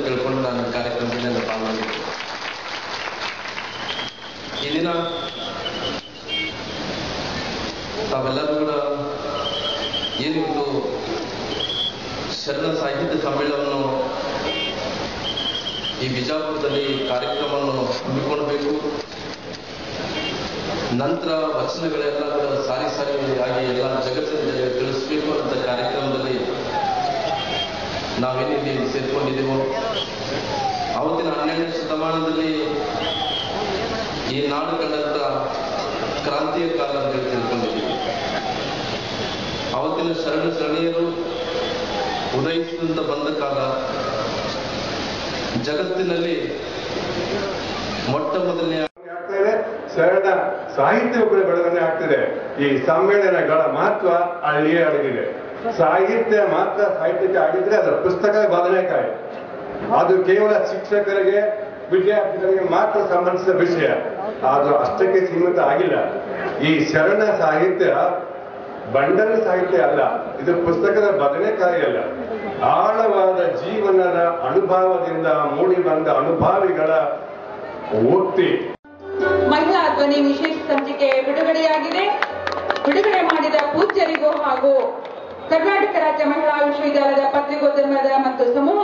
ತಿಳ್ಕೊಂಡು ನಾನು ಕಾರ್ಯಕ್ರಮದಲ್ಲಿ ಪಾಲ್ಗೊಂಡಿದ್ದೆ. ಈ ದಿನ ತಾವೆಲ್ಲರೂ ಕೂಡ ಏನಿತ್ತು ಶರಣ ಸಾಹಿತ್ಯ ಸಮ್ಮೇಳನವನ್ನು ಈ ಬಿಜಾಪುರದಲ್ಲಿ ಕಾರ್ಯಕ್ರಮವನ್ನು ಹಮ್ಮಿಕೊಳ್ಳಬೇಕು. ನಂತರ ವಚನಗಳೆಲ್ಲ ಕೂಡ ಸಾರಿ ಸಾರಿಯಾಗಿ ಎಲ್ಲ ಜಗತ್ತಿನ ತಿಳಿಸಬೇಕು ಅಂತ ಕಾರ್ಯಕ್ರಮದಲ್ಲಿ ನಾವೇನಿಲ್ಲಿ ಸೇರ್ಕೊಂಡಿದ್ದೀವೋ, ಆವತ್ತಿನ 12ನೇ ಶತಮಾನದಲ್ಲಿ ಈ ನಾಡು ಕಂಡಂತ ಕ್ರಾಂತಿಯ ಕಾಲ ಅಂತ ತಿಳ್ಕೊಂಡಿದ್ದೀವಿ. ಆವತ್ತಿನ ಶರಣೀಯರು ಉದಯಿಸಿದಂತ ಬಂದ ಕಾಲ, ಜಗತ್ತಿನಲ್ಲಿ ಮೊಟ್ಟ ಮೊದಲನೇ ಶರಣ ಸಾಹಿತ್ಯ ಬೆಳವಣಿಗೆ ಆಗ್ತಿದೆ. ಈ ಸಮ್ಮೇಳನಗಳ ಮಹತ್ವ ಅಲ್ಲಿಯೇ ಅಡಗಿದೆ. ಸಾಹಿತ್ಯ ಮಾತ್ರ ಸಾಹಿತ್ಯಕ್ಕೆ ಆಗಿದ್ರೆ ಅದರ ಪುಸ್ತಕ ಬದನೆಕಾಯಿ. ಅದು ಕೇವಲ ಶಿಕ್ಷಕರಿಗೆ ವಿದ್ಯಾರ್ಥಿಗಳಿಗೆ ಮಾತ್ರ ಸಂಬಂಧಿಸಿದ ವಿಷಯ, ಆದ್ರೂ ಅಷ್ಟಕ್ಕೆ ಸೀಮಿತ ಆಗಿಲ್ಲ. ಈ ಶರಣ ಸಾಹಿತ್ಯ ಬಂಡಲ ಸಾಹಿತ್ಯ ಅಲ್ಲ, ಇದು ಪುಸ್ತಕದ ಬದನೆಕಾಯಿ ಅಲ್ಲ. ಆಳವಾದ ಜೀವನದ ಅನುಭವದಿಂದ ಮೂಡಿ ಬಂದ ಅನುಭಾವಿಗಳ ಓದ್ತಿ. ಮಹಿಳಾ ಧ್ವನಿ ವಿಶೇಷ ಸಂಚಿಕೆ ಬಿಡುಗಡೆಯಾಗಿದೆ. ಬಿಡುಗಡೆ ಮಾಡಿದ ಪೂಜ್ಯರಿಗೂ ಹಾಗೂ ಕರ್ನಾಟಕ ರಾಜ್ಯ ಮಹಿಳಾ ವಿಶ್ವವಿದ್ಯಾಲಯದ ಪತ್ರಿಕೋದ್ಯಮದ ಮತ್ತು ಸಮೂಹ